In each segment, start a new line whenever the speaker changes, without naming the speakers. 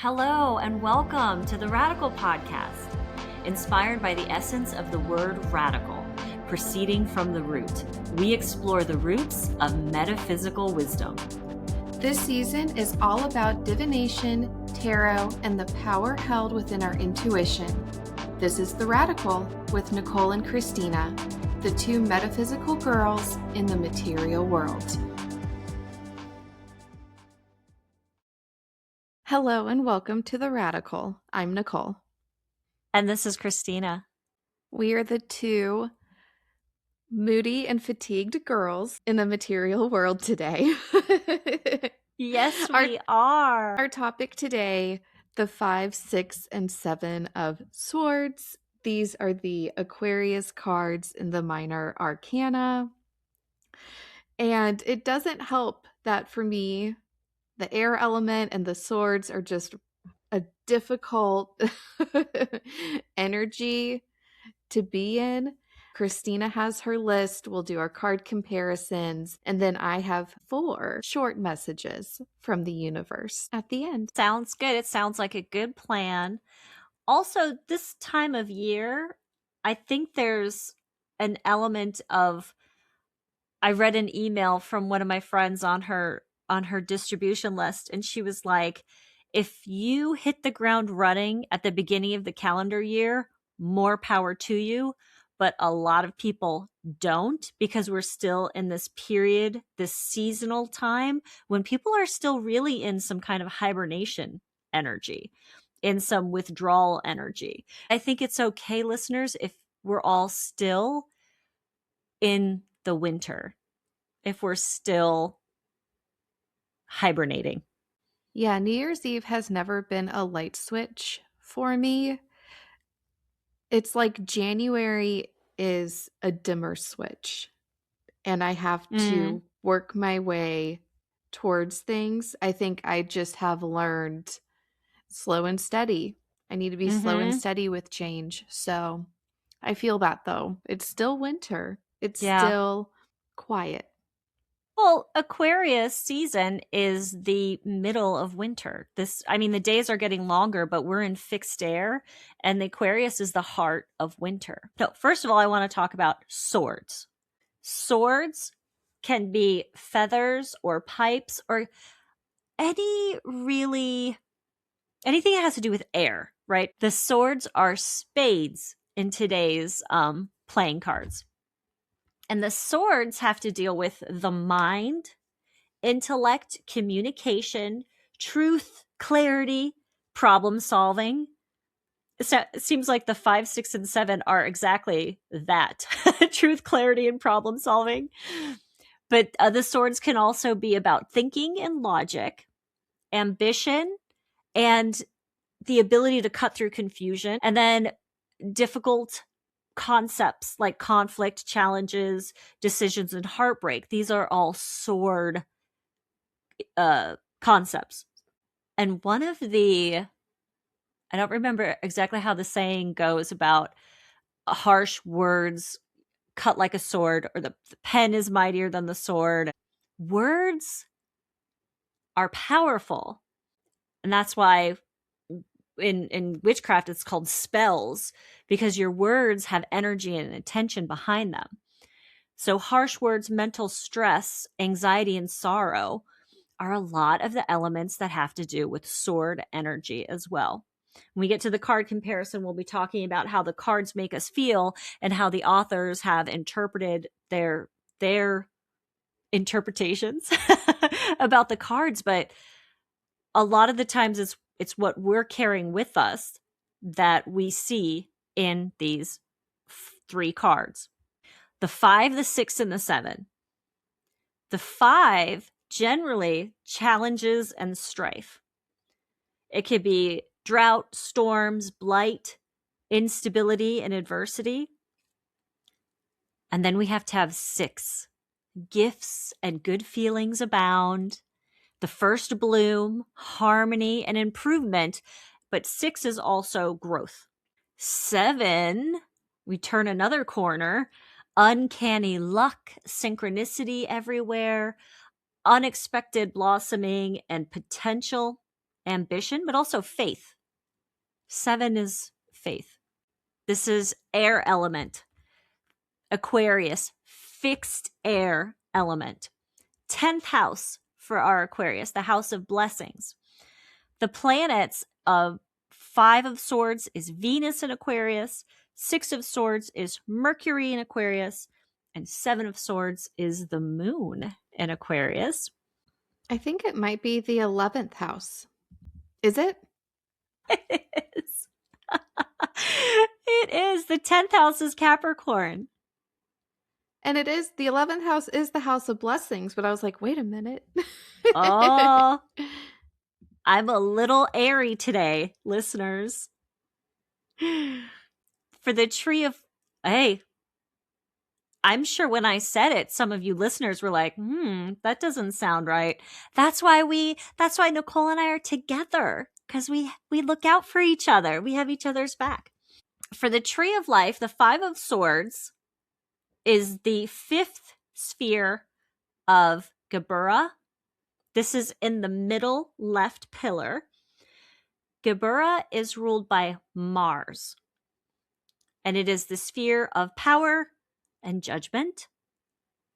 Hello and welcome to the Radical Podcast, inspired by the essence of the word radical, proceeding from the root. We explore the roots of metaphysical wisdom.
This season is all about divination, tarot, and the power held within our intuition. This is The Radical with Nicole and Christina, the two metaphysical girls in the material world. Hello and welcome to The Radical. I'm Nicole.
And this is Christina.
We are the two moody and fatigued girls in the material world today.
Yes, we are.
Our topic today, the 5, 6, and 7 of swords. These are the Aquarius cards in the Minor Arcana. And it doesn't help that for me, the air element and the swords are just a difficult energy to be in. Christina has her list. We'll do our card comparisons. And then I have 4 short messages from the universe at the end.
Sounds good. It sounds like a good plan. Also, this time of year, I think there's an element of, I read an email from one of my friends on her distribution list, and she was like, if you hit the ground running at the beginning of the calendar year, more power to you. But a lot of people don't, because we're still in this period, this seasonal time when people are still really in some kind of hibernation energy, in some withdrawal energy. I think it's okay, listeners, if we're all still in the winter, if we're still hibernating.
Yeah, New Year's Eve has never been a light switch for me. It's like January is a dimmer switch, and I have to work my way towards things. I think I just have learned slow and steady. I need to be slow and steady with change. So I feel that, though. It's still winter. It's still quiet.
Well, Aquarius season is the middle of winter. The days are getting longer, but we're in fixed air, and the Aquarius is the heart of winter. So first of all, I want to talk about swords. Swords can be feathers or pipes or anything that has to do with air, right? The swords are spades in today's playing cards. And the swords have to deal with the mind, intellect, communication, truth, clarity, problem solving. It seems like the 5, 6, and 7 are exactly that. Truth, clarity, and problem solving. But the swords can also be about thinking and logic, ambition, and the ability to cut through confusion, and then difficult concepts like conflict, challenges, decisions, and heartbreak. These are all sword concepts. And one of I don't remember exactly how the saying goes about harsh words cut like a sword, or the pen is mightier than the sword. Words are powerful. And that's why in witchcraft it's called spells, because your words have energy and intention behind them. So harsh words, mental stress, anxiety, and sorrow are a lot of the elements that have to do with sword energy as well. When we get to the card comparison, we'll be talking about how the cards make us feel and how the authors have interpreted their interpretations about the cards. But a lot of the times it's what we're carrying with us that we see in these 3 cards. The 5, the 6, and the 7. The 5 generally challenges and strife. It could be drought, storms, blight, instability, and adversity. And then we have to have 6. Gifts and good feelings abound. The first bloom, harmony, and improvement. But 6 is also growth. 7, we turn another corner. Uncanny luck, synchronicity everywhere, unexpected blossoming, and potential. ambition, but also faith. 7 is faith. This is air element. Aquarius, fixed air element. 10th house for our Aquarius, the house of blessings. The planets of 5 of Swords is Venus in Aquarius, 6 of Swords is Mercury in Aquarius, and 7 of Swords is the moon in Aquarius.
I think it might be the 11th house. Is it?
It is. It is. The 10th house is Capricorn.
And it is, the 11th house is the house of blessings, but I was like, wait a minute.
Oh, I'm a little airy today, listeners. For the tree of, hey, I'm sure when I said it, some of you listeners were like, that doesn't sound right. That's why Nicole and I are together, because we look out for each other. We have each other's back. For the tree of life, the 5 of Swords is the 5th sphere of Geburah. This is in the middle left pillar. Geburah is ruled by Mars, and it is the sphere of power and judgment,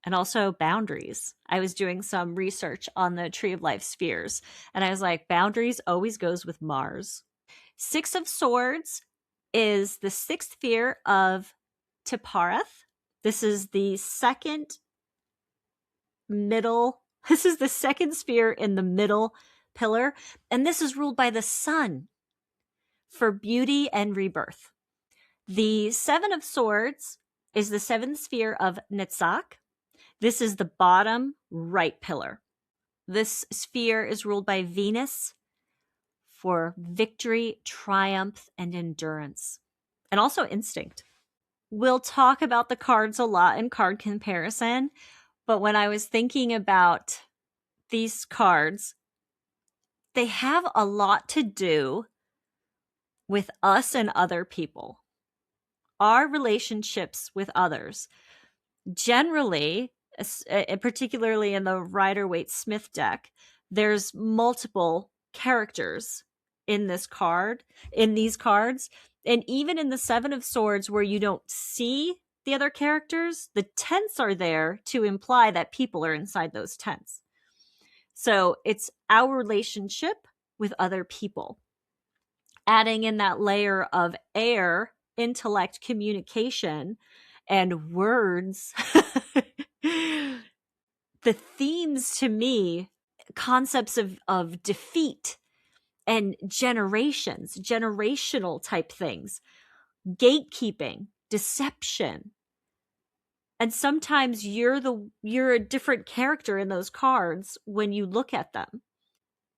and also boundaries. I was doing some research on the Tree of Life spheres, and I was like, boundaries always goes with Mars. 6 of Swords is the 6th sphere of Tiphareth. This is the second sphere in the middle pillar, and this is ruled by the sun for beauty and rebirth. The 7 of Swords is the 7th sphere of Netzach. This is the bottom right pillar. This sphere is ruled by Venus for victory, triumph, and endurance, and also instinct. We'll talk about the cards a lot in card comparison, but when I was thinking about these cards, they have a lot to do with us and other people, our relationships with others. Generally, particularly in the Rider-Waite-Smith deck, there's multiple characters in these cards, and even in the 7 of Swords, where you don't see the other characters, the tents are there to imply that people are inside those tents. So it's our relationship with other people. Adding in that layer of air, intellect, communication, and words. The themes to me, concepts of defeat and generational type things, gatekeeping, deception. And sometimes you're a different character in those cards when you look at them.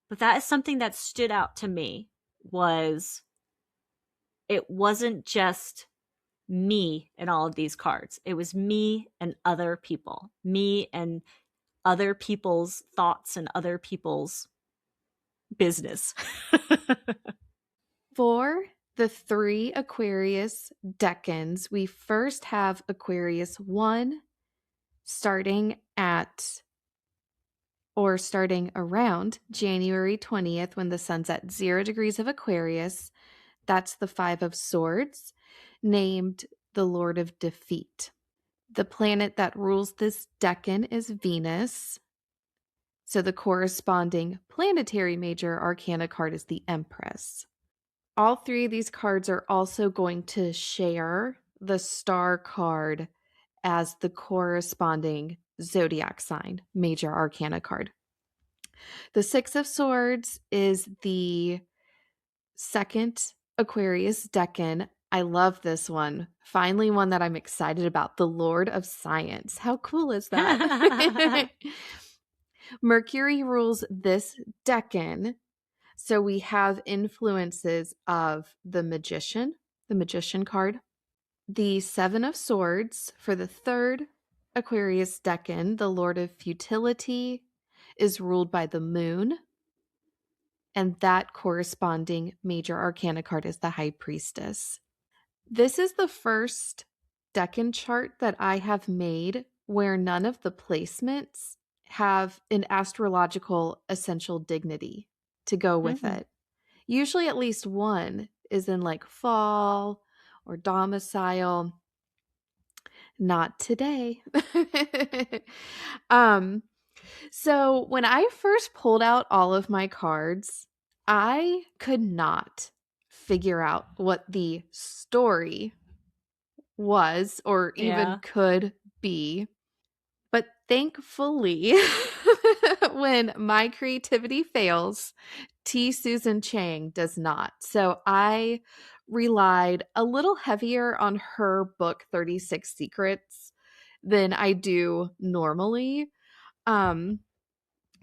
But that is something that stood out to me, was it wasn't just me in all of these cards. It was me and other people, me and other people's thoughts and other people's business.
For the 3 Aquarius decans, we first have Aquarius 1 starting around January 20th when the sun's at 0 degrees of Aquarius. That's the 5 of Swords, named the Lord of Defeat. The planet that rules this decan is Venus. So the corresponding planetary major arcana card is the Empress. All 3 of these cards are also going to share the star card as the corresponding zodiac sign, major arcana card. The 6 of Swords is the 2nd Aquarius decan. I love this one. Finally, one that I'm excited about. The Lord of Science. How cool is that? Mercury rules this decan. So we have influences of the Magician card. The 7 of Swords for the 3rd Aquarius decan, the Lord of Futility, is ruled by the Moon. And that corresponding major arcana card is the High Priestess. This is the first decan chart that I have made where none of the placements have an astrological essential dignity to go with
Mhm.
it. Usually at least one is in like fall or domicile. Not today. um so when I first pulled out all of my cards, I could not figure out what the story was or even
Yeah.
could be. But thankfully, when my creativity fails, T. Susan Chang does not. So I relied a little heavier on her book, 36 Secrets, than I do normally. Um,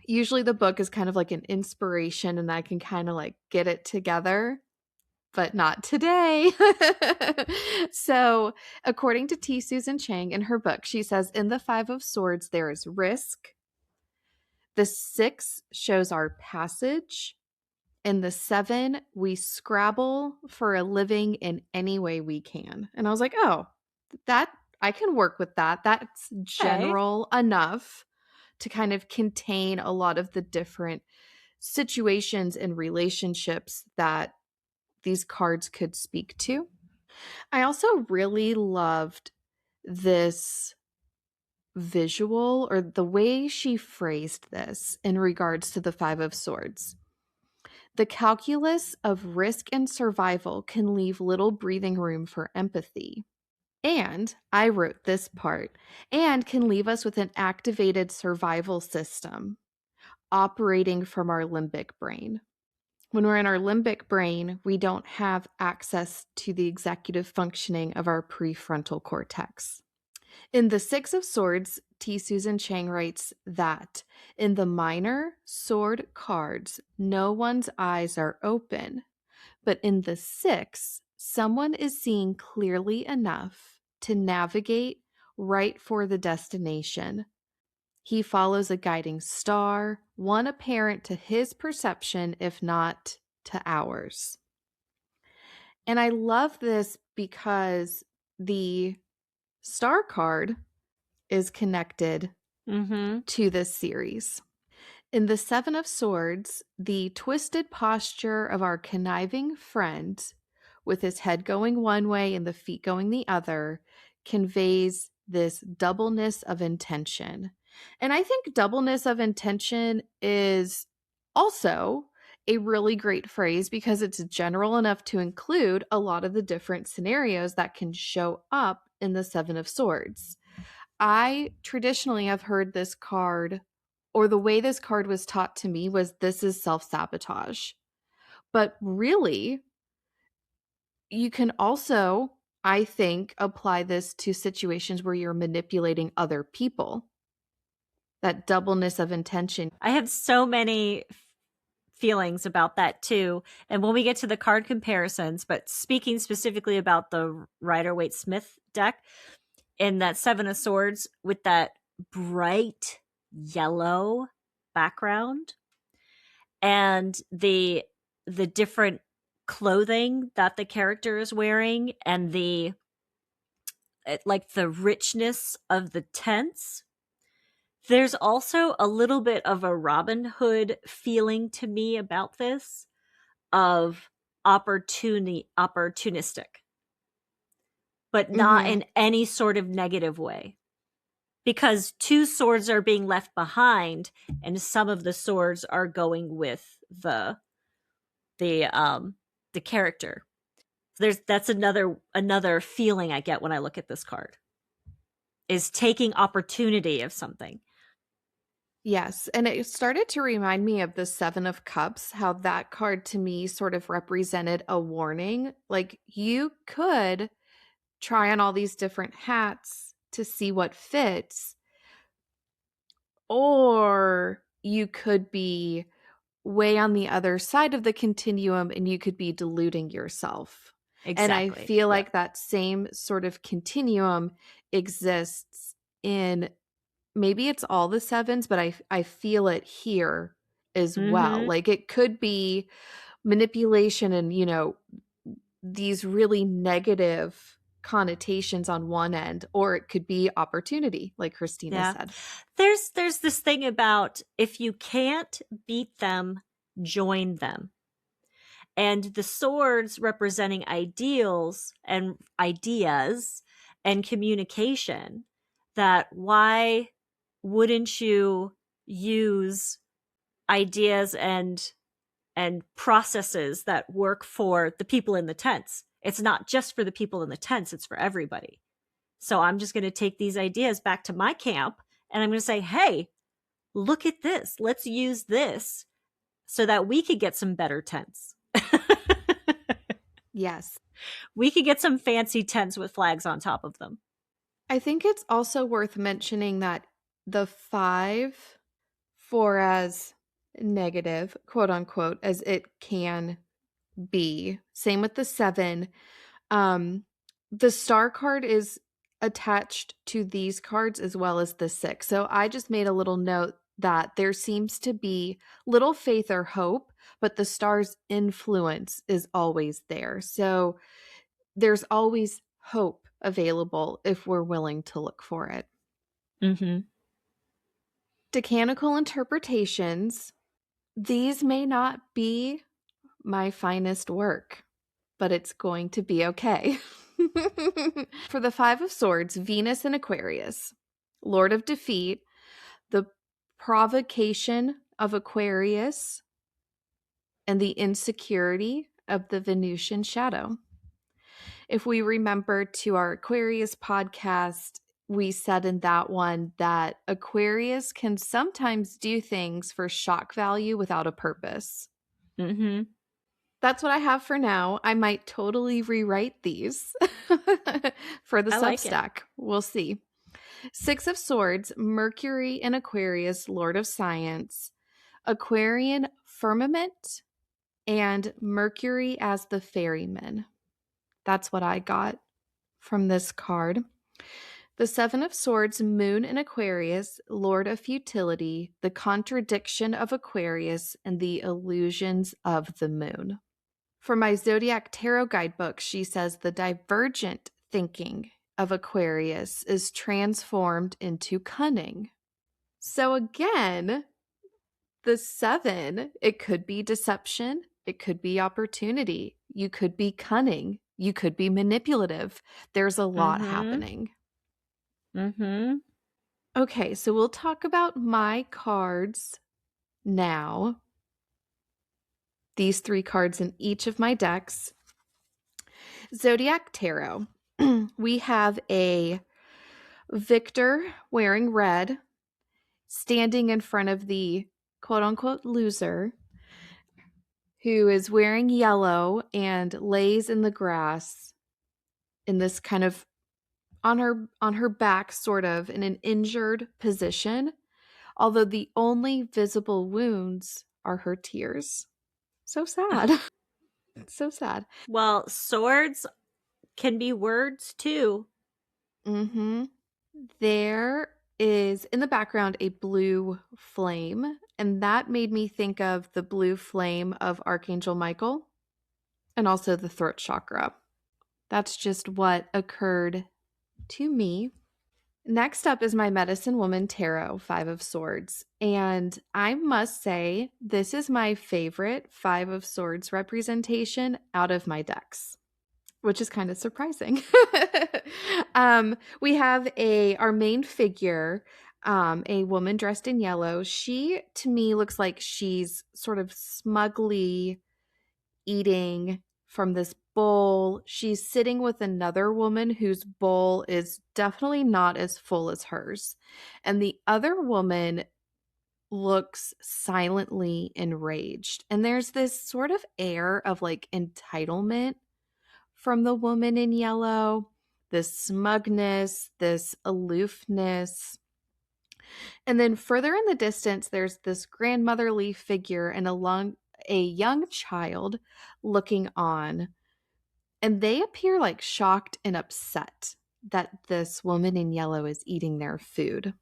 Usually the book is kind of like an inspiration and I can kind of like get it together, but not today. So, according to T. Susan Chang in her book, she says in the Five of Swords, there is risk. The six shows our passage. In the seven, we scrabble for a living in any way we can. And I was like, oh, that I can work with that. That's
Okay.
general enough to kind of contain a lot of the different situations and relationships that these cards could speak to. I also really loved this visual or the way she phrased this in regards to the Five of Swords. The calculus of risk and survival can leave little breathing room for empathy. And I wrote this part, and can leave us with an activated survival system operating from our limbic brain. When we're in our limbic brain, we don't have access to the executive functioning of our prefrontal cortex. In the Six of Swords, T. Susan Chang writes that in the minor sword cards, no one's eyes are open, but in the six, someone is seeing clearly enough to navigate right for the destination. He follows a guiding star, one apparent to his perception, if not to ours. And I love this because the star card is connected
Mhm.
to this series. In the Seven of Swords, the twisted posture of our conniving friend, with his head going one way and the feet going the other, conveys this doubleness of intention. And I think doubleness of intention is also a really great phrase because it's general enough to include a lot of the different scenarios that can show up in the Seven of Swords. I traditionally have heard this card, or the way this card was taught to me was this is self sabotage. But really, you can also, I think, apply this to situations where you're manipulating other people. That doubleness of intention.
I have so many feelings about that too. And when we get to the card comparisons, but speaking specifically about the Rider Waite Smith deck, in that Seven of Swords with that bright yellow background and the different clothing that the character is wearing and the like the richness of the tents. There's also a little bit of a Robin Hood feeling to me about this, of opportunistic, but not
Mm-hmm.
in any sort of negative way. Because two swords are being left behind and some of the swords are going with the the character. That's another feeling I get when I look at this card, is taking opportunity of something.
Yes. And it started to remind me of the Seven of Cups, how that card to me sort of represented a warning. Like you could try on all these different hats to see what fits, or you could be way on the other side of the continuum and you could be deluding yourself. And I
Exactly.
feel
Yep.
like that same sort of continuum exists in, maybe it's all the sevens, but I feel it here as well.
Mhm.
Like it could be manipulation and, these really negative connotations on one end, or it could be opportunity, like Christina
Yeah.
said.
There's this thing about, if you can't beat them, join them. And the swords representing ideals and ideas and communication, that why wouldn't you use ideas and processes that work for the people in the tents? It's not just for the people in the tents, it's for everybody. So I'm just going to take these ideas back to my camp and I'm going to say, hey, look at this. Let's use this so that we could get some better tents.
Yes.
We could get some fancy tents with flags on top of them.
I think it's also worth mentioning that the 5, for as negative, quote unquote, as it can be, same with the 7. The star card is attached to these cards as well as the 6. So I just made a little note that there seems to be little faith or hope, but the star's influence is always there. So there's always hope available if we're willing to look for it.
Mm-hmm.
Decanical interpretations, these may not be my finest work, but it's going to be okay. For the 5 of Swords, Venus in Aquarius, Lord of Defeat, the provocation of Aquarius, and the insecurity of the Venusian shadow. If we remember to our Aquarius podcast, we said in that one that Aquarius can sometimes do things for shock value without a purpose.
Mm-hmm.
That's what I have for now. I might totally rewrite these for the Substack. We'll see. 6 of Swords, Mercury in Aquarius, Lord of Science, Aquarian firmament, and Mercury as the ferryman. That's what I got from this card. The 7 of Swords, Moon in Aquarius, Lord of Futility, the contradiction of Aquarius, and the illusions of the moon. For my Zodiac Tarot guidebook, she says the divergent thinking of Aquarius is transformed into cunning. So again, the 7, it could be deception, it could be opportunity, you could be cunning, you could be manipulative. There's a lot happening.
Mm-hmm.
Okay, so we'll talk about my cards now. These 3 cards in each of my decks. Zodiac Tarot. We have a victor wearing red, standing in front of the quote unquote loser, who is wearing yellow and lays in the grass in this kind of on her back, sort of in an injured position, although the only visible wounds are her tears. So sad. So sad.
Well, swords can be words too.
Mm-hmm. There is in the background a blue flame, and that made me think of the blue flame of Archangel Michael and also the throat chakra. That's just what occurred to me. Next up is my Medicine Woman Tarot, 5 of Swords. And I must say, this is my favorite 5 of Swords representation out of my decks, which is kind of surprising. We have our main figure, a woman dressed in yellow. She, to me, looks like she's sort of smugly eating from this bowl. She's sitting with another woman whose bowl is definitely not as full as hers. And the other woman looks silently enraged. And there's this sort of air of like entitlement from the woman in yellow, this smugness, this aloofness. And then further in the distance, there's this grandmotherly figure and a young child looking on. And they appear like shocked and upset that this woman in yellow is eating their food.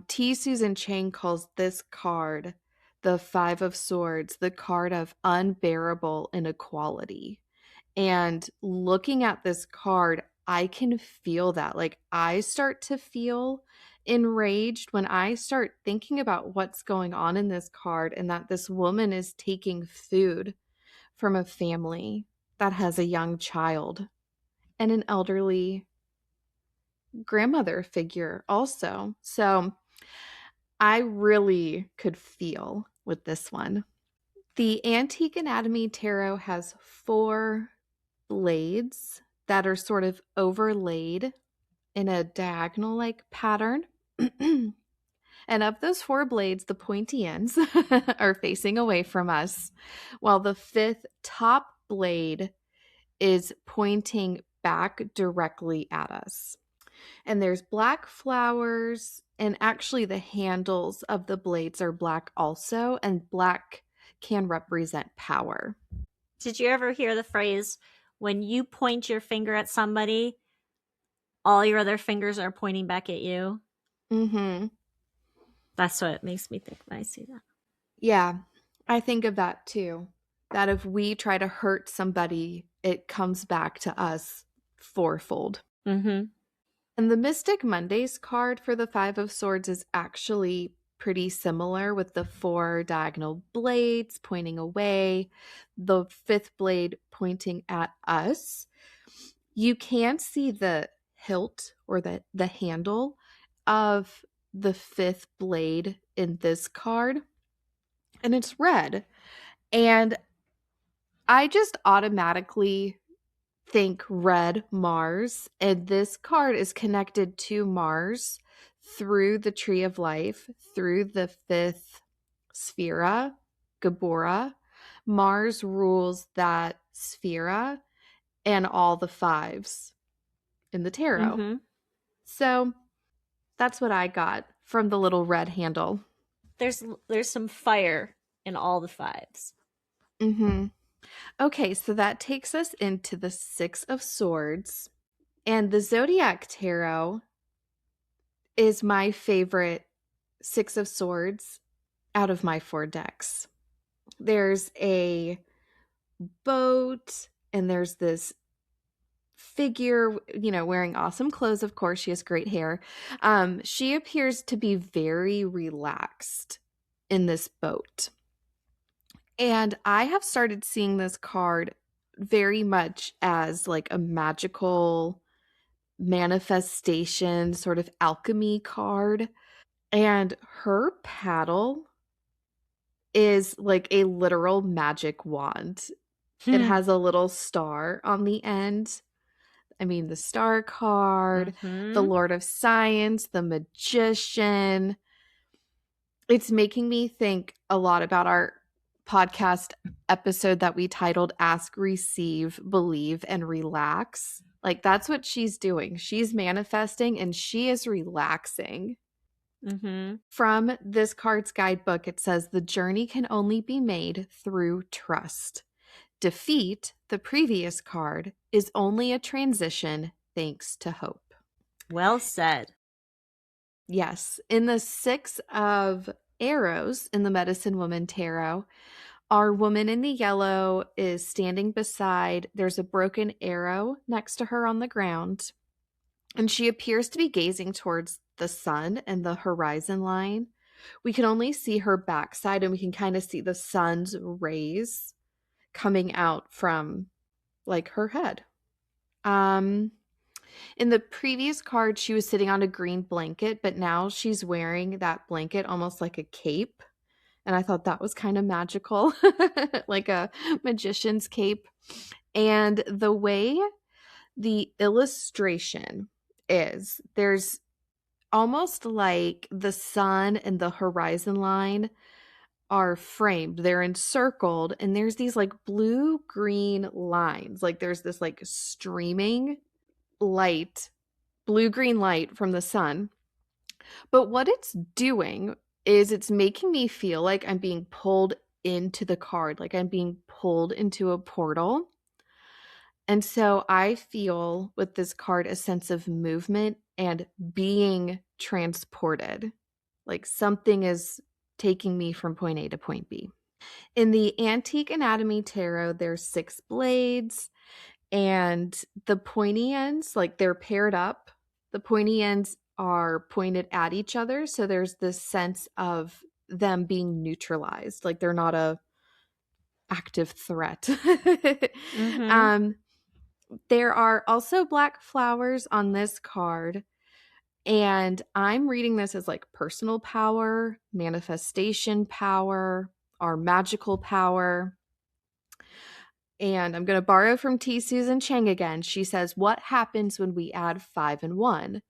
T. Susan Chang calls this card the 5 of Swords, the card of unbearable inequality. And looking at this card, I can feel that. Like, I start to feel enraged when I start thinking about what's going on in this card and that this woman is taking food from a family that has a young child and an elderly grandmother figure also. So I really could feel with this one. The Antique Anatomy Tarot has 4 blades that are sort of overlaid in a diagonal like pattern. And of those 4 blades, the pointy ends are facing away from us, while the 5th top blade is pointing back directly at us. And there's black flowers, and actually the handles of the blades are black also, and black can represent power.
Did you ever hear the phrase, when you point your finger at somebody, all your other fingers are pointing back at you?
Mm-hmm.
That's what it makes me think when I see that.
Yeah, I think of that too. That if we try to hurt somebody, it comes back to us fourfold.
Mm-hmm.
And the Mystic Mondays card for the 5 of Swords is actually pretty similar, with the 4 diagonal blades pointing away, the 5th blade pointing at us. You can see the hilt or the handle of the 5th blade in this card, and it's red. And I just automatically think red Mars, and this card is connected to Mars through the Tree of Life, through the 5th Sphera, Gabora. Mars rules that Sphera and all the 5s in the tarot.
Mm-hmm.
So that's what I got from the little red handle.
There's some fire in all the 5s.
Mm-hmm. Okay, so that takes us into the 6 of Swords. And the Zodiac Tarot is my favorite 6 of Swords out of my 4 decks. There's a boat, and there's this figure, wearing awesome clothes. Of course, she has great hair. She appears to be very relaxed in this boat. And I have started seeing this card very much as like a magical manifestation, sort of alchemy card. And her paddle is like a literal magic wand. It has a little star on the end. I mean, the Star card, the Lord of Science, the Magician. It's making me think a lot about our podcast episode that we titled Ask, Receive, Believe, and Relax. Like, that's what she's doing. She's manifesting and she is relaxing.
Mm-hmm.
From this card's guidebook, it says the journey can only be made through trust. Defeat, the previous card, is only a transition thanks to hope.
Well said.
Yes. In the 6 of Arrows in the Medicine Woman Tarot, our woman in the yellow is standing beside, there's a broken arrow next to her on the ground, and she appears to be gazing towards the sun and the horizon line. We can only see her backside, and we can kind of see the sun's rays coming out from like her head. In the previous card, she was sitting on a green blanket, but now she's wearing that blanket almost like a cape. And I thought that was kind of magical, like a magician's cape. And the way the illustration is, there's almost like the sun and the horizon line are framed. They're encircled, and there's these like blue-green lines. Like there's this like streaming light, blue-green light from the sun. But what it's doing is it's making me feel like I'm being pulled into the card, like I'm being pulled into a portal. And so I feel with this card a sense of movement and being transported, like something is taking me from point A to point B. In the Antique Anatomy Tarot, there's 6 blades, and the pointy ends, like they're paired up. The pointy ends are pointed at each other. So there's this sense of them being neutralized, like they're not a active threat.
Mm-hmm.
um, there are also black flowers on this card. And I'm reading this as like personal power, manifestation power, our magical power. And I'm going to borrow from T. Susan Chang again. She says, "What happens when we add 5 and 1?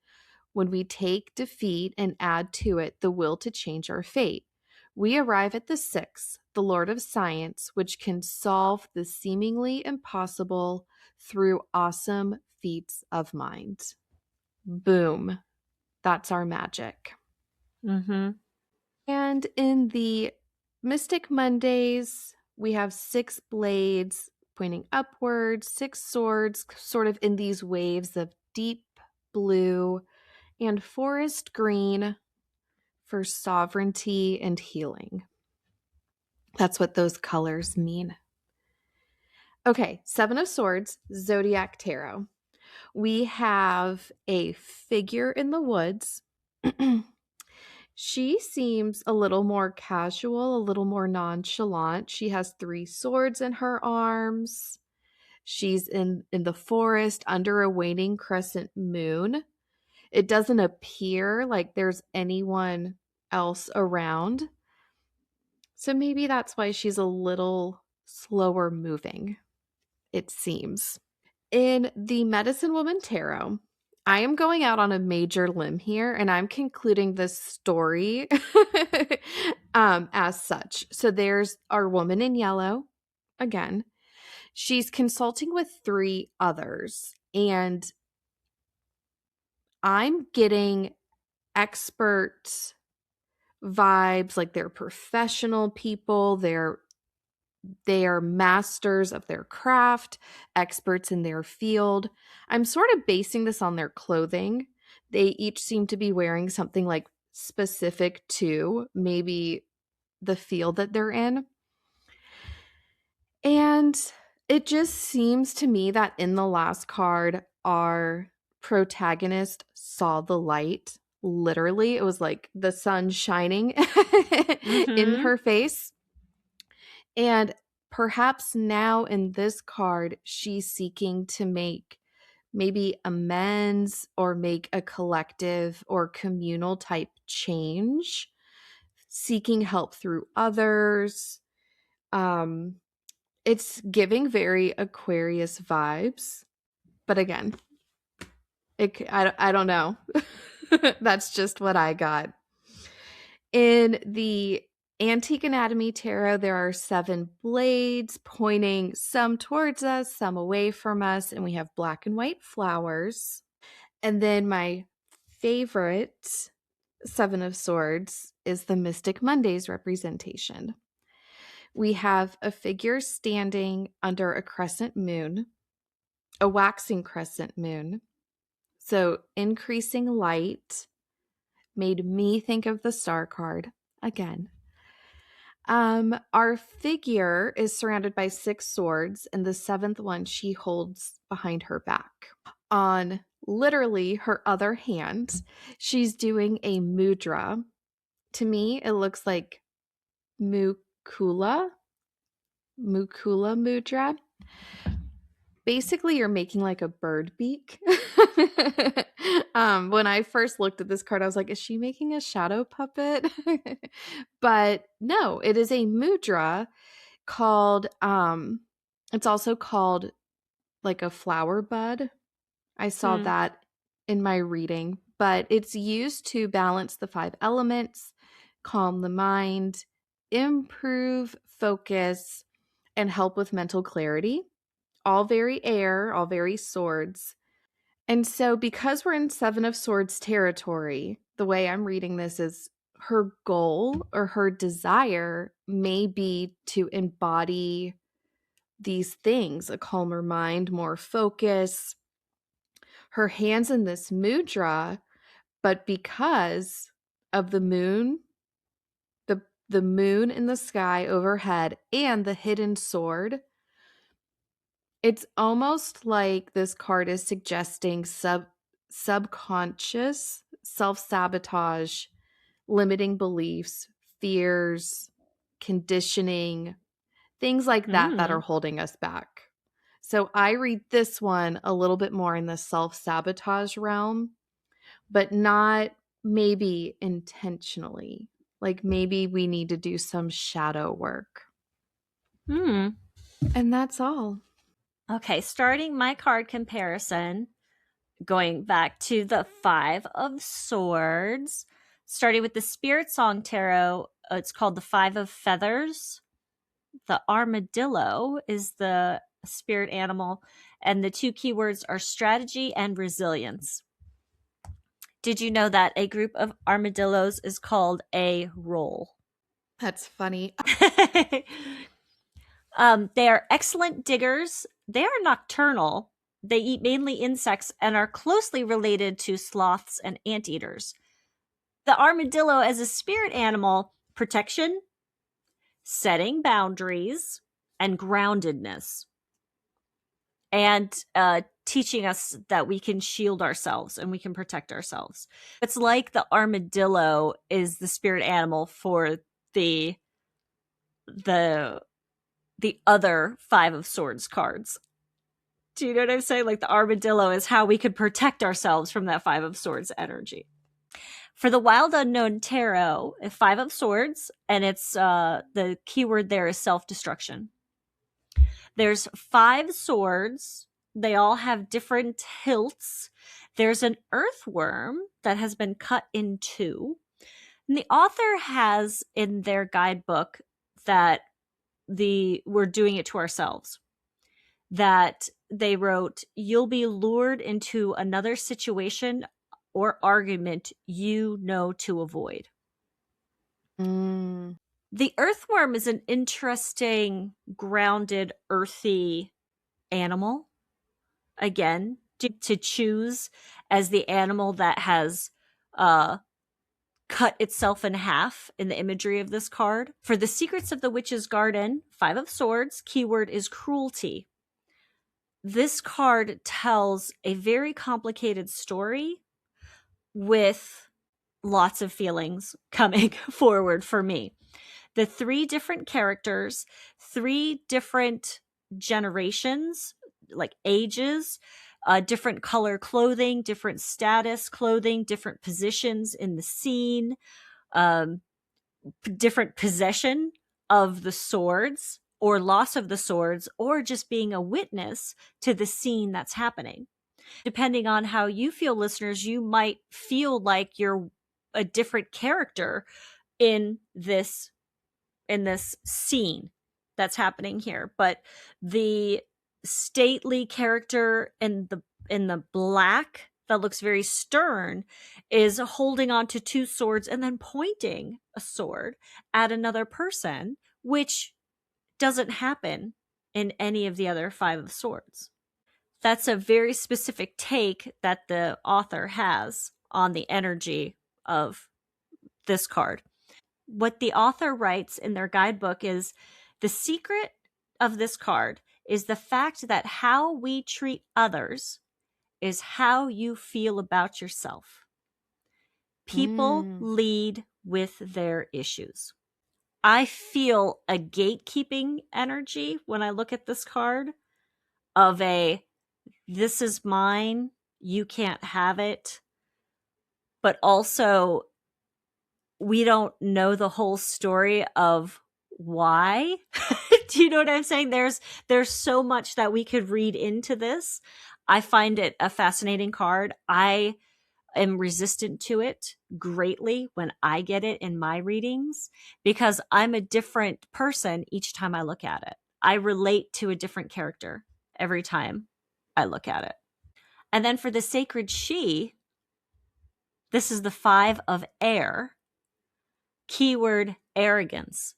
When we take defeat and add to it the will to change our fate, we arrive at the 6, the Lord of Science, which can solve the seemingly impossible through awesome feats of mind." Boom. That's our magic.
Mm-hmm.
And in the Mystic Mondays, we have 6 blades pointing upwards, 6 swords, sort of in these waves of deep blue and forest green for sovereignty and healing. That's what those colors mean. Okay, 7 of Swords, Zodiac Tarot. We have a figure in the woods. She seems a little more casual, a little more nonchalant. She has 3 swords in her arms. She's in the forest under a waning crescent moon. It doesn't appear like there's anyone else around. So maybe that's why she's a little slower moving, it seems. In the Medicine Woman Tarot, I am going out on a major limb here and I'm concluding this story as such. So there's our woman in yellow again. She's consulting with 3 others, and I'm getting expert vibes, like they're professional people, they are masters of their craft, experts in their field. I'm sort of basing this on their clothing. They each seem to be wearing something like specific to maybe the field that they're in. And it just seems to me that in the last card, our protagonist saw the light. Literally, it was like the sun shining in
Mm-hmm.
her face. And perhaps now in this card, she's seeking to make maybe amends or make a collective or communal type change, seeking help through others. Um, it's giving very Aquarius vibes. But again, I don't know. That's just what I got. In the Antique Anatomy Tarot, there are 7 blades pointing some towards us, some away from us, and we have black and white flowers. And then my favorite 7 of Swords is the Mystic Mondays representation. We have a figure standing under a crescent moon, a waxing crescent moon. So increasing light made me think of the star card again. Our figure is surrounded by 6 swords, and the 7th one she holds behind her back. On literally her other hand, she's doing a mudra. To me, it looks like mukula mudra. Basically, you're making like a bird beak. When I first looked at this card, I was like, is she making a shadow puppet? But no, it is a mudra called, it's also called like a flower bud. I saw
Hmm.
that in my reading, but it's used to balance the 5 elements, calm the mind, improve focus, and help with mental clarity. All very air, all very swords. And so, because we're in 7 of Swords territory, the way I'm reading this is her goal or her desire may be to embody these things, a calmer mind, more focus. Her hands in this mudra, but because of the moon, the moon in the sky overhead, and the hidden sword, it's almost like this card is suggesting subconscious self sabotage, limiting beliefs, fears, conditioning, things like that are
Mm.
holding us back. So I read this one a little bit more in the self sabotage realm, but not maybe intentionally. Like maybe we need to do some shadow work.
Hmm.
And that's all.
Okay, starting my card comparison, going back to the Five of Swords, starting with the Spirit Song Tarot, it's called the Five of Feathers. The armadillo is the spirit animal, and the two keywords are strategy and resilience. Did you know that a group of armadillos is called a roll?
That's funny.
They are excellent diggers. They are nocturnal. They eat mainly insects and are closely related to sloths and anteaters. The armadillo, as a spirit animal, protection, setting boundaries, and groundedness, and teaching us that we can shield ourselves and we can protect ourselves. It's like the armadillo is the spirit animal for the the the other Five of Swords cards. Do you know what I'm saying? Like the armadillo is how we could protect ourselves from that Five of Swords energy. For the Wild Unknown Tarot, a Five of Swords, and it's the keyword there is self-destruction. There's 5 swords. They all have different hilts. There's an earthworm that has been cut in two. And the author has in their guidebook that we're doing it to ourselves. That they wrote, you'll be lured into another situation or argument you know to avoid.
Mm.
The earthworm is an interesting, grounded, earthy animal. Again, to choose as the animal that has cut itself in half in the imagery of this card. For the Secrets of the Witch's Garden, Five of Swords, keyword is cruelty. This card tells a very complicated story with lots of feelings coming forward for me. The 3 different characters, 3 different generations, like ages, different color clothing, different status clothing, different positions in the scene, um, different possession of the swords or loss of the swords, or just being a witness to the scene that's happening. Depending on how you feel, listeners, you might feel like you're a different character in this scene that's happening here. But the stately character in the black that looks very stern is holding on to 2 swords and then pointing a sword at another person, which doesn't happen in any of the other Five of Swords. That's a very specific take that the author has on the energy of this card. What the author writes in their guidebook is the secret of this card is the fact that how we treat others is how you feel about yourself. People
Mm.
lead with their issues. I feel a gatekeeping energy when I look at this card of this is mine, you can't have it. But also, we don't know the whole story of why. Do you know what I'm saying? There's so much that we could read into this. I find it a fascinating card. I am resistant to it greatly when I get it in my readings because I'm a different person each time I look at it. I relate to a different character every time I look at it. And then for the Sacred She, this is the 5 of Air, keyword arrogance.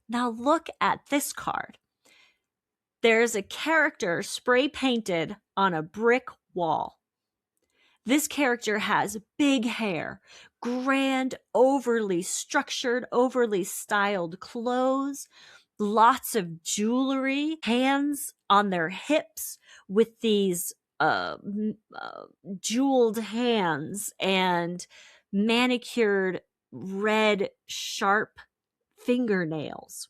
Now look at this card. There's a character spray painted on a brick wall. This character has big hair, grand, overly structured, overly styled clothes, lots of jewelry, hands on their hips with these jeweled hands and manicured, red, sharp fingernails.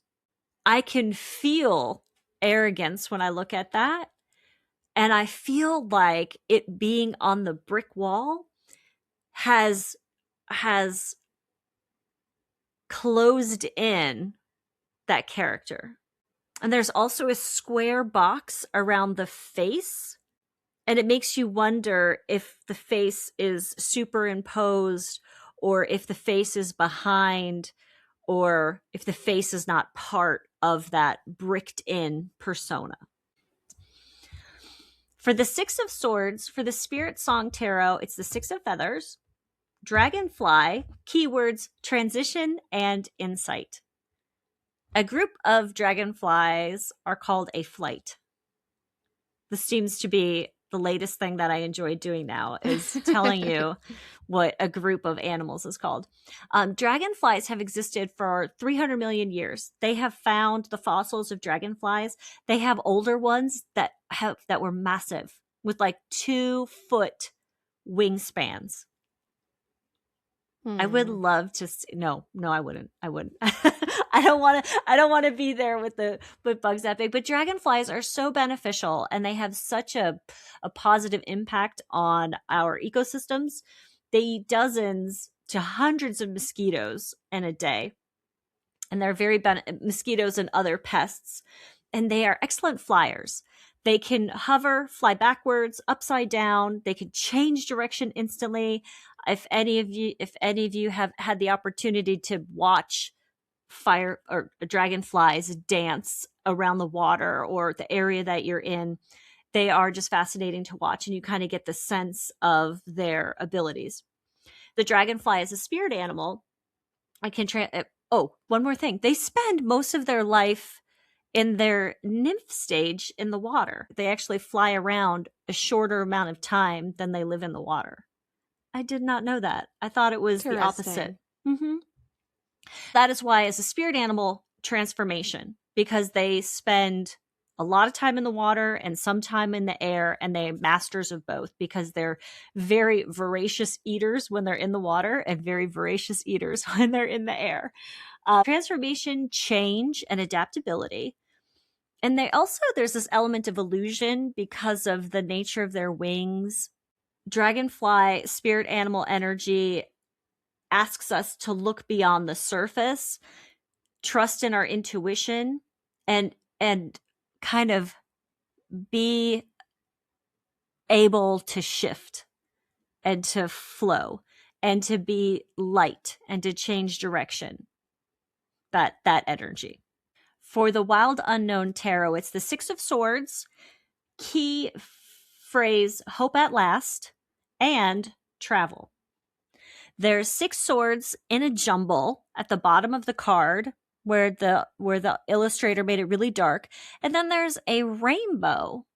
I can feel arrogance when I look at that. And I feel like it being on the brick wall has closed in that character. And there's also a square box around the face. And it makes you wonder if the face is superimposed or if the face is behind or if the face is not part of that bricked in persona. For the Six of Swords, for the Spirit Song Tarot, it's the Six of Feathers, Dragonfly, keywords transition and insight. A group of dragonflies are called a flight. This seems to be the latest thing that I enjoy doing now, is telling you what a group of animals is called. Dragonflies have existed for 300 million years. They have found the fossils of dragonflies. They have older ones that were massive with like 2-foot wingspans. I would love to see, no, I wouldn't. I don't want to be there with bugs that big. But dragonflies are so beneficial, and they have such a positive impact on our ecosystems. They eat dozens to hundreds of mosquitoes in a day, and they're very mosquitoes and other pests. And they are excellent flyers. They can hover, fly backwards, upside down. They can change direction instantly. If any of you have had the opportunity to watch fire or dragonflies dance around the water or the area that you're in, they are just fascinating to watch, and you kind of get the sense of their abilities. The dragonfly is a spirit animal. One more thing. They spend most of their life in their nymph stage in the water. They actually fly around a shorter amount of time than they live in the water. I did not know that. I thought it was the opposite. Mm-hmm. That is why, as a spirit animal, transformation, because they spend a lot of time in the water and some time in the air, and they're masters of both, because they're very voracious eaters when they're in the water and very voracious eaters when they're in the air. Transformation, change, and adaptability. And there's this element of illusion because of the nature of their wings. Dragonfly spirit animal energy asks us to look beyond the surface, trust in our intuition, and kind of be able to shift and to flow and to be light and to change direction. That energy. For the Wild Unknown Tarot, it's the Six of Swords, key phrase hope at last, and travel. There's 6 swords in a jumble at the bottom of the card where the illustrator made it really dark, and then there's a rainbow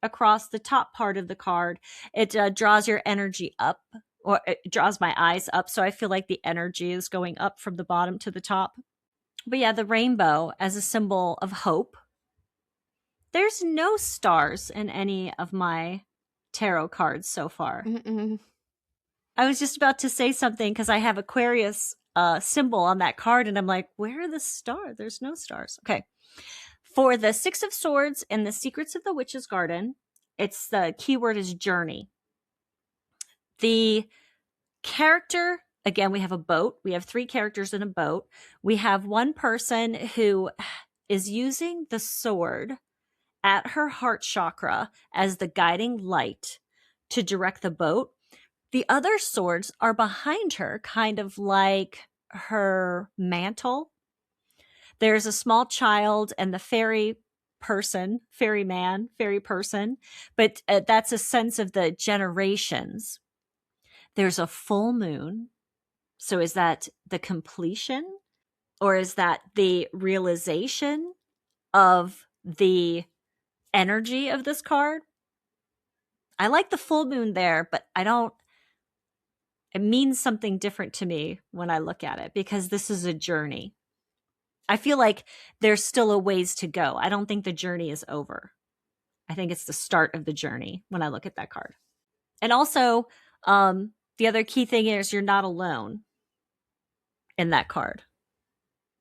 across the top part of the card. It draws your energy up, or it draws my eyes up, so I feel like the energy is going up from the bottom to the top. But yeah, the rainbow as a symbol of hope. There's no stars in any of my tarot cards so far.
Mm-mm.
I was just about to say something because I have Aquarius symbol on that card, and I'm like, where are the stars? There's no stars. Okay. For the Six of Swords and the Secrets of the Witch's Garden, it's the keyword is journey. The character, again, we have a boat. We have 3 characters in a boat. We have one person who is using the sword at her heart chakra as the guiding light to direct the boat. The other swords are behind her, kind of like her mantle. There's a small child and the fairy person, but that's a sense of the generations. There's a full moon. So is that the completion, or is that the realization of the energy of this card? I like the full moon there, but it means something different to me when I look at it, because this is a journey. I feel like there's still a ways to go. I don't think the journey is over. I think it's the start of the journey when I look at that card. And also, The other key thing is you're not alone in that card.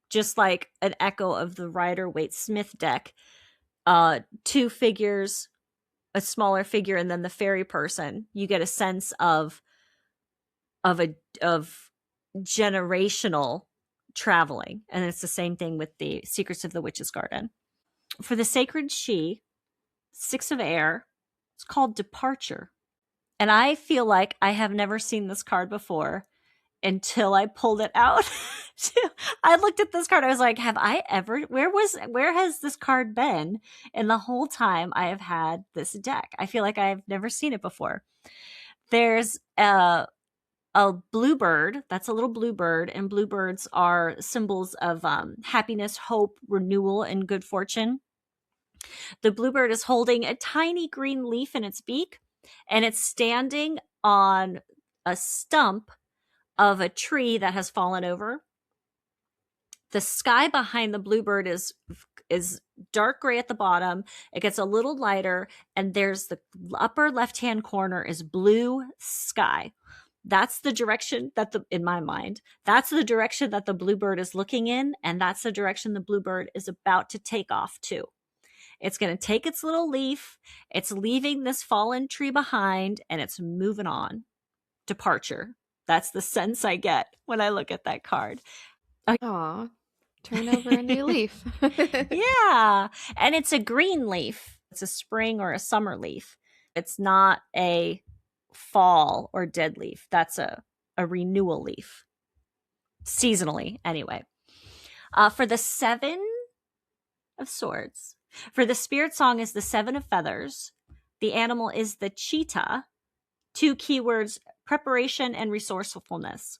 Just like an echo of the Rider-Waite-Smith deck, two figures, a smaller figure, and then the fairy person, you get a sense of generational traveling. And it's the same thing with the Secrets of the Witch's Garden. For the Sacred She, 6 of Air, it's called Departure. And I feel like I have never seen this card before until I pulled it out. I looked at this card. I was like, have I ever, where has this card been in the whole time I have had this deck? I feel like I've never seen it before. There's a bluebird. That's a little bluebird. And bluebirds are symbols of happiness, hope, renewal, and good fortune. The bluebird is holding a tiny green leaf in its beak, and it's standing on a stump of a tree that has fallen over. The sky behind the bluebird is dark gray at the bottom. It gets a little lighter, and there's the upper left-hand corner is blue sky. That's the direction that in my mind, that's the direction that the bluebird is looking in, and that's the direction the bluebird is about to take off to. It's going to take its little leaf, it's leaving this fallen tree behind, and it's moving on. Departure. That's the sense I get when I look at that card.
Aw, turn over a new leaf.
Yeah. And it's a green leaf. It's a spring or a summer leaf. It's not a fall or dead leaf. That's a renewal leaf. Seasonally, anyway. For the 7 of Swords, for the spirit song is the 7 of Feathers. The animal is the cheetah. 2 keywords, preparation and resourcefulness.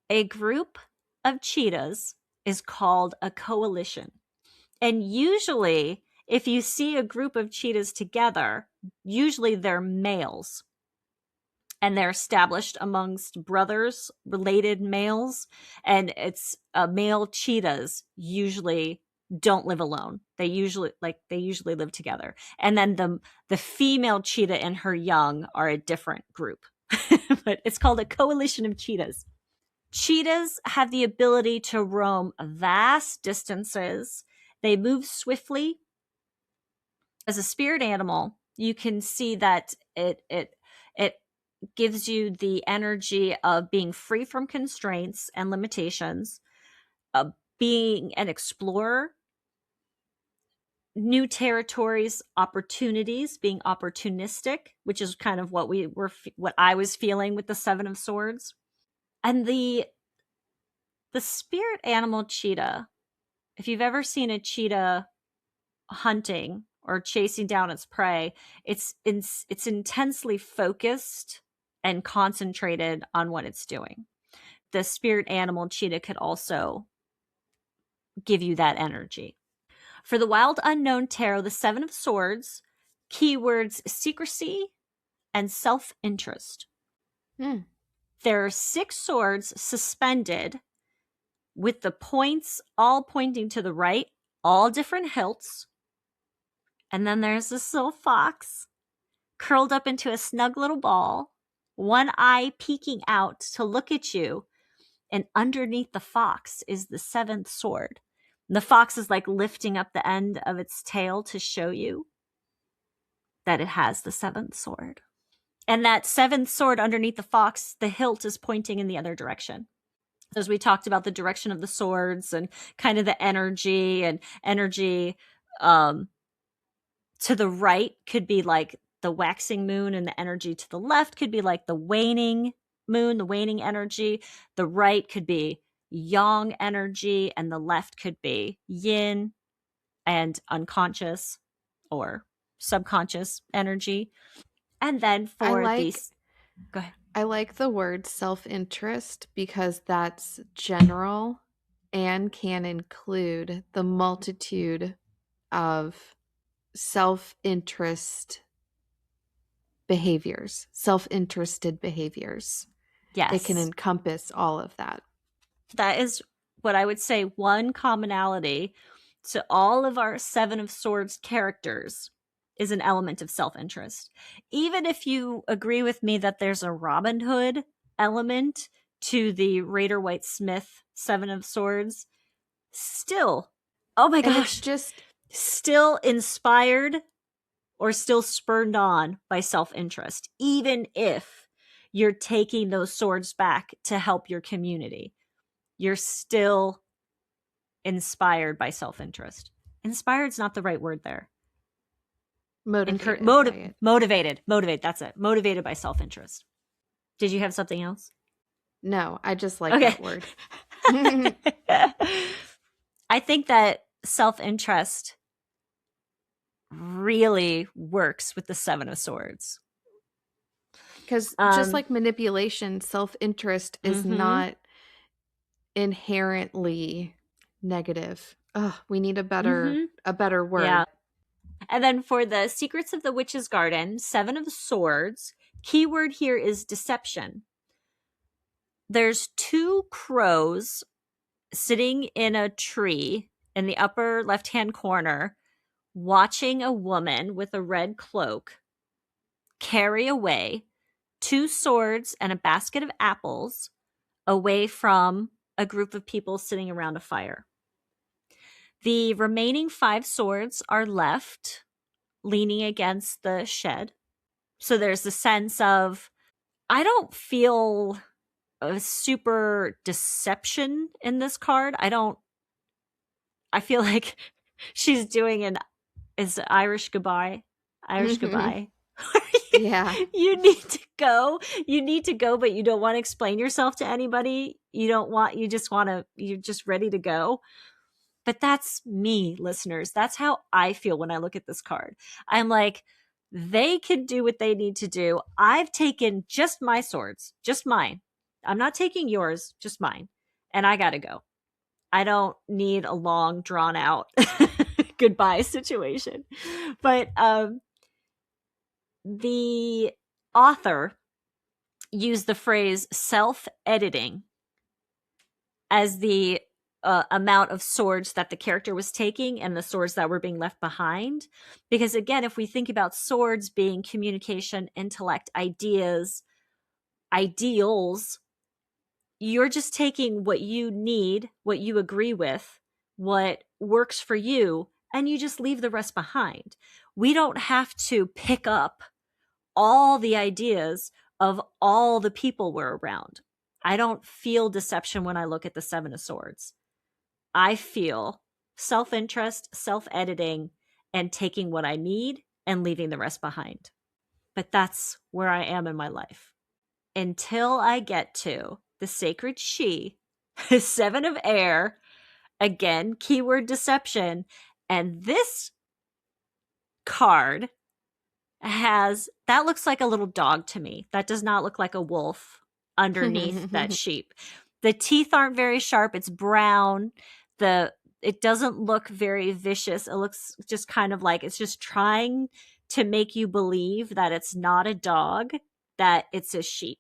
A group of cheetahs is called a coalition. And usually, if you see a group of cheetahs together, usually they're males. And they're established amongst brothers, related males. And it's male cheetahs usually don't live alone. They usually live together. And then the female cheetah and her young are a different group. But it's called a coalition of cheetahs. Cheetahs have the ability to roam vast distances. They move swiftly. As a spirit animal, you can see that it gives you the energy of being free from constraints and limitations, being an explorer, new territories, opportunities, being opportunistic, which is kind of what I was feeling with the 7 of Swords. And the spirit animal cheetah, if you've ever seen a cheetah hunting or chasing down its prey, it's intensely focused and concentrated on what it's doing. The spirit animal cheetah could also give you that energy. For the Wild Unknown Tarot, the 7 of Swords, keywords secrecy and self-interest. There are 6 swords suspended with the points all pointing to the right, all different hilts. And then there's this little fox curled up into a snug little ball, one eye peeking out to look at you. And underneath the fox is the 7th sword. And the fox is like lifting up the end of its tail to show you that it has the 7th sword. And that 7th sword underneath the fox, the hilt is pointing in the other direction. As we talked about the direction of the swords and kind of the energy to the right could be like the waxing moon, and the energy to the left could be like the waning moon, the waning energy. The right could be yang energy, and the left could be yin and unconscious or subconscious energy. And then for these, go ahead.
I like the word self-interest because that's general and can include the multitude of self-interest behaviors, self-interested behaviors.
Yes.
It can encompass all of that.
That is what I would say one commonality to all of our 7 of Swords characters is an element of self-interest. Even if you agree with me that there's a Robin Hood element to the Raider White Smith Seven of Swords, still, oh my
And it's
gosh,
just
still inspired or still spurned on by self-interest, even if you're taking those swords back to help your community. You're still inspired by self-interest. Inspired's not the right word there.
motivated by it.
Motivated. That's it. Motivated by self-interest. Did you have something else?
No, I just like
Okay.
that word.
I think that self-interest really works with the Seven of Swords.
Because just like manipulation, self-interest is not inherently negative. Oh, we need a better word.
Yeah. And then for the Secrets of the Witch's Garden, Seven of Swords, keyword here is deception. There's two crows sitting in a tree in the upper left-hand corner, watching a woman with a red cloak carry away two swords and a basket of apples away from a group of people sitting around a fire. The remaining 5 swords are left leaning against the shed. So there's a sense of, I don't feel a super deception in this card. I feel like she's doing is Irish goodbye.
Yeah.
You need to go, but you don't want to explain yourself to anybody. You're just ready to go. But that's me, listeners. That's how I feel when I look at this card. I'm like, they can do what they need to do. I've taken just my swords, just mine. I'm not taking yours, just mine. And I gotta go. I don't need a long, drawn out goodbye situation. But the author used the phrase self-editing as the amount of swords that the character was taking and the swords that were being left behind. Because again, if we think about swords being communication, intellect, ideas, ideals, you're just taking what you need, what you agree with, what works for you, and you just leave the rest behind. We don't have to pick up all the ideas of all the people we're around. I don't feel deception when I look at the Seven of Swords. I feel self-interest, self-editing, and taking what I need and leaving the rest behind. But that's where I am in my life. Until I get to the Sacred She, the Seven of Air, again, keyword deception, and this card that looks like a little dog to me. That does not look like a wolf underneath that sheep. The teeth aren't very sharp. It's brown. It doesn't look very vicious. It looks just kind of like it's just trying to make you believe that it's not a dog, that it's a sheep.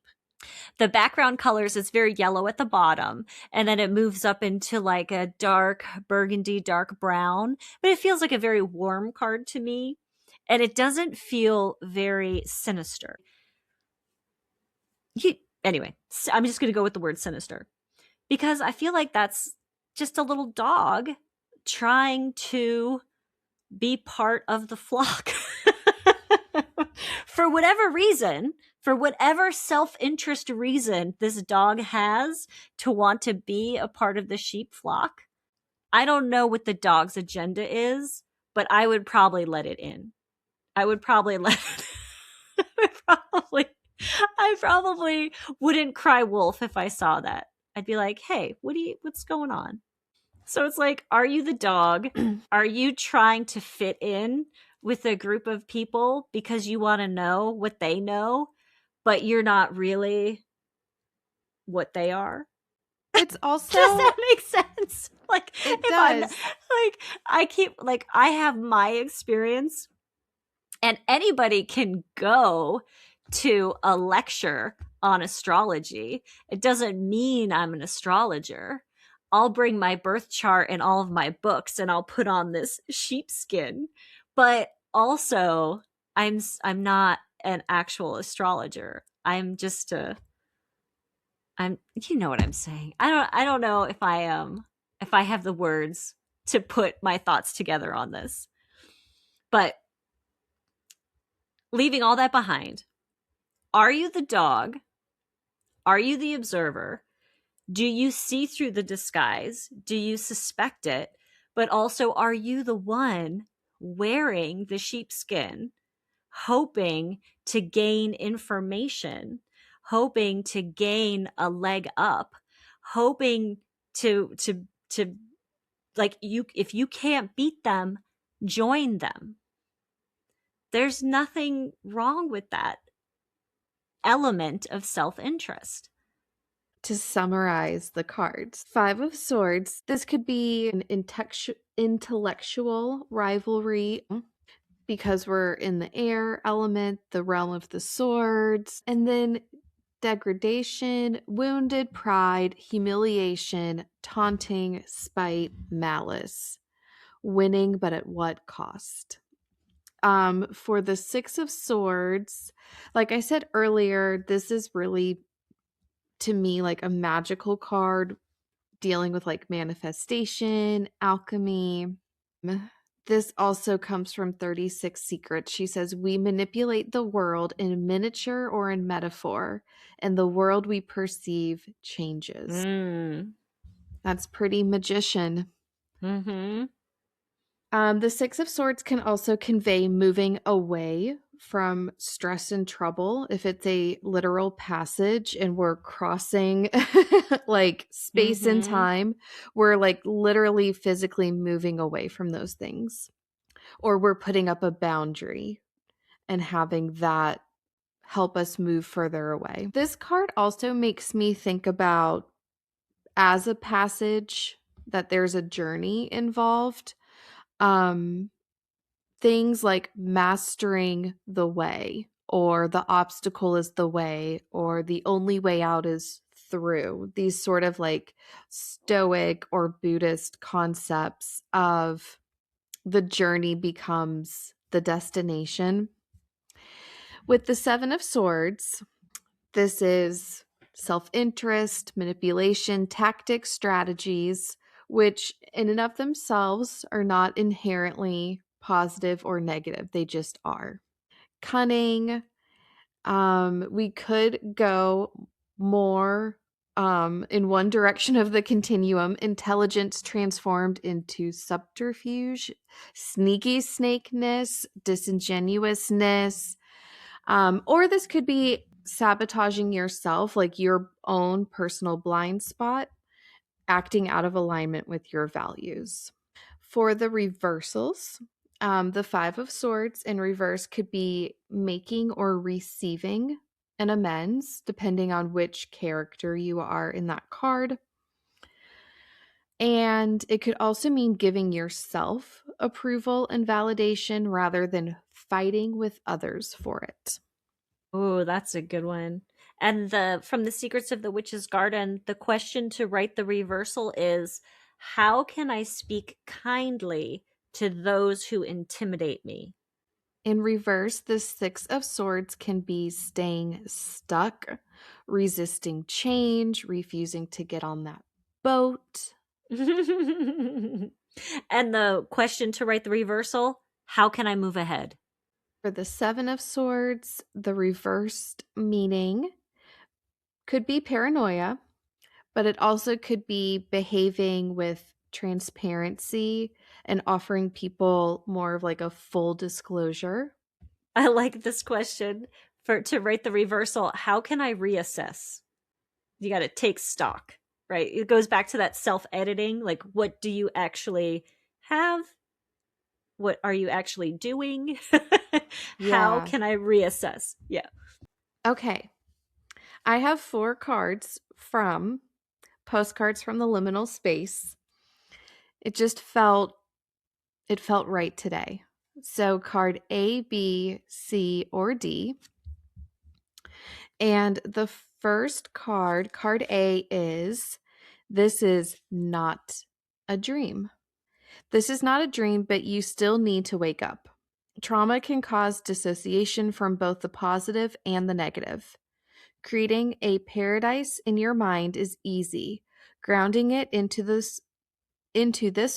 The background colors is very yellow at the bottom, and then it moves up into like a dark burgundy, dark brown, but it feels like a very warm card to me. And it doesn't feel very sinister. Anyway, I'm just going to go with the word sinister. Because I feel like that's just a little dog trying to be part of the flock. For whatever reason, for whatever self-interest reason this dog has to want to be a part of the sheep flock, I don't know what the dog's agenda is, but I would probably let it in. I would probably let it. I probably wouldn't cry wolf if I saw that. I'd be like, hey, what's going on? So it's like, are you the dog? Are you trying to fit in with a group of people because you want to know what they know, but you're not really what they are?
It's also
Does that make sense? Like,
it
if
does.
I have my experience. And anybody can go to a lecture on astrology. It doesn't mean I'm an astrologer. I'll bring my birth chart and all of my books and I'll put on this sheepskin. But also, I'm not an actual astrologer. I'm just a You know what I'm saying. I don't know if I have the words to put my thoughts together on this. But leaving all that behind, are you the dog? Are you the observer? Do you see through the disguise? Do you suspect it? But also, are you the one wearing the sheepskin, hoping to gain information, hoping to gain a leg up, hoping to like you if you can't beat them, join them. There's nothing wrong with that element of self-interest.
To summarize the cards, Five of Swords, this could be an intellectual rivalry because we're in the air element, the realm of the swords, and then degradation, wounded pride, humiliation, taunting, spite, malice. Winning, but at what cost? For the Six of Swords, like I said earlier, this is really, to me, like a magical card dealing with like manifestation, alchemy. This also comes from 36 Secrets. She says, we manipulate the world in miniature or in metaphor, and the world we perceive changes. That's pretty magician.
Mm-hmm.
The Six of Swords can also convey moving away from stress and trouble. If it's a literal passage and we're crossing like space and
Mm-hmm.
time, we're like literally physically moving away from those things. Or we're putting up a boundary and having that help us move further away. This card also makes me think about, as a passage, that there's a journey involved. Things like mastering the way, or the obstacle is the way, or the only way out is through. These sort of like Stoic or Buddhist concepts of the journey becomes the destination. With the Seven of Swords, this is self-interest, manipulation, tactics, strategies, which in and of themselves are not inherently positive or negative. They just are. Cunning. We could go more in one direction of the continuum. Intelligence transformed into subterfuge, sneaky snakeness, disingenuousness. Or this could be sabotaging yourself, like your own personal blind spot, acting out of alignment with your values. For the reversals, the Five of Swords in reverse could be making or receiving an amends, depending on which character you are in that card. And it could also mean giving yourself approval and validation rather than fighting with others for it.
Oh, that's a good one. And the from the Secrets of the Witch's Garden, the question to write the reversal is, how can I speak kindly to those who intimidate me?
In reverse, the Six of Swords can be staying stuck, resisting change, refusing to get on that boat.
And the question to write the reversal, how can I move ahead?
For the Seven of Swords, the reversed meaning could be paranoia, but it also could be behaving with transparency and offering people more of like a full disclosure.
I like this question for to write the reversal, how can I reassess? You got to take stock, right? It goes back to that self-editing, like what do you actually have? What are you actually doing? How
Yeah.
can I reassess? Yeah.
Okay. I have 4 cards from Postcards from the Liminal Space. It felt right today. So card A, B, C, or D. And the first card, card A, is this is not a dream. This is not a dream, but you still need to wake up. Trauma can cause dissociation from both the positive and the negative. Creating a paradise in your mind is easy. Grounding it into this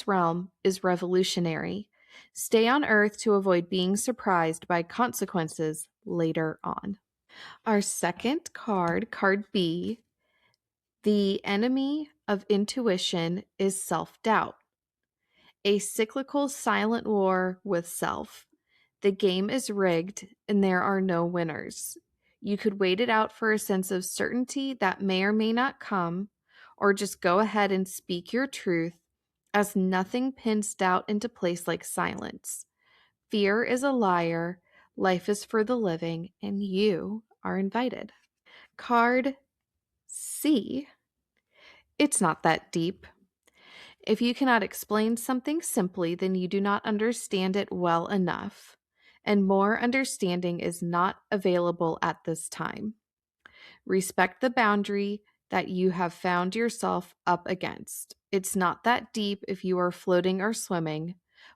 realm is revolutionary. Stay on Earth to avoid being surprised by consequences later on. Our second card, card B, the enemy of intuition is self-doubt. A cyclical silent war with self. The game is rigged and there are no winners. You could wait it out for a sense of certainty that may or may not come, or just go ahead and speak your truth, as nothing pins doubt into place like silence. Fear is a liar, life is for the living, and you are invited. Card C. It's not that deep. If you cannot explain something simply, then you do not understand it well enough, and more understanding is not available at this time. Respect the boundary that you have found yourself up against. It's not that deep if you are floating or swimming,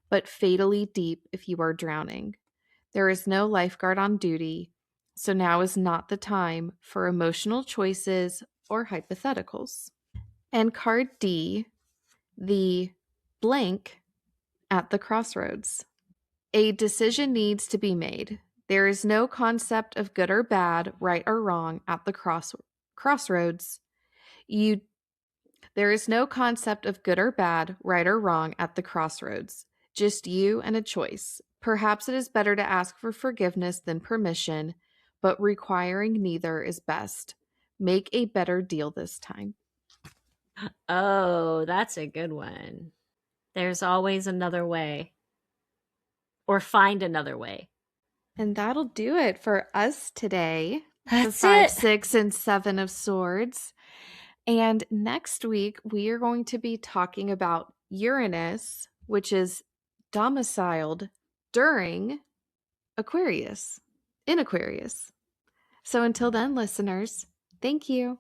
but fatally deep if you are drowning. There is no lifeguard on duty, so now is not the time for emotional choices or hypotheticals. And card D, the blank at the crossroads. A decision needs to be made. There is no concept of good or bad, right or wrong at the crossroads. There is no concept of good or bad, right or wrong at the crossroads. Just you and a choice. Perhaps it is better to ask for forgiveness than permission, but requiring neither is best. Make a better deal this time.
Oh, that's a good one. There's always another way. Or find another way.
And that'll do it for us today.
That's
the 5,
it.
6, and 7 of swords. And next week, we are going to be talking about Uranus, which is domiciled during Aquarius, in Aquarius. So until then, listeners, thank you.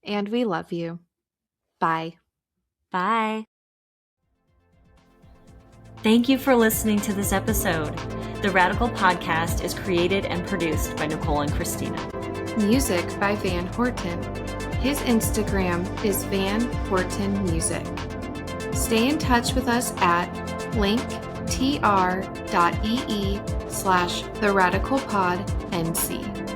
And we love you. Bye.
Bye. Thank you for listening to this episode. The Radical Podcast is created and produced by Nicole and Christina.
Music by Van Horton. His Instagram is Van Horton Music. Stay in touch with us at linktr.ee/theradicalpodnc.